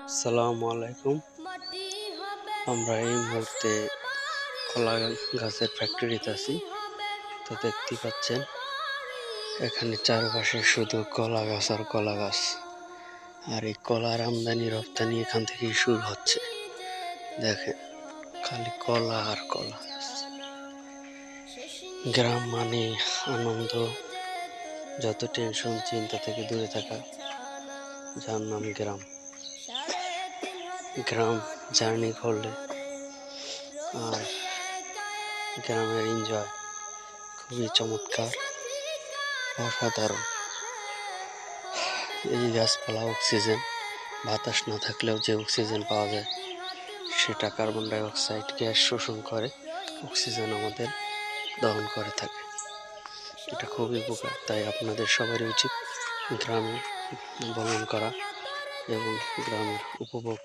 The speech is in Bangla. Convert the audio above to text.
আসসালামু আলাইকুম। আমরা এই মুহূর্তে কলা গাছের ফ্যাক্টরিতে আছি। তো দেখতেই পাচ্ছেন এখানে চারপাশে শুধু কলা গাছ আর কলা গাছ। আর এই কলার আমদানি রপ্তানি এখান থেকেই শুরু হচ্ছে। দেখেন খালি কলা আর কলা। গ্রাম মানে আনন্দ, যত টেনশন চিন্তা থেকে দূরে থাকা, যার নাম গ্রাম। গ্রাম জার্নি করলে আর গ্রামের এনজয় খুবই চমৎকার, অসাধারণ। এই গাছপালা অক্সিজেন, বাতাস না থাকলেও যে অক্সিজেন পাওয়া যায় সেটা কার্বন ডাই অক্সাইড গ্যাস শোষণ করে অক্সিজেন আমাদের দহন করে থাকে। এটা খুবই উপকার। তাই আপনাদের সবারই উচিত গ্রামে ভ্রমণ করা এবং গ্রামের উপভোগ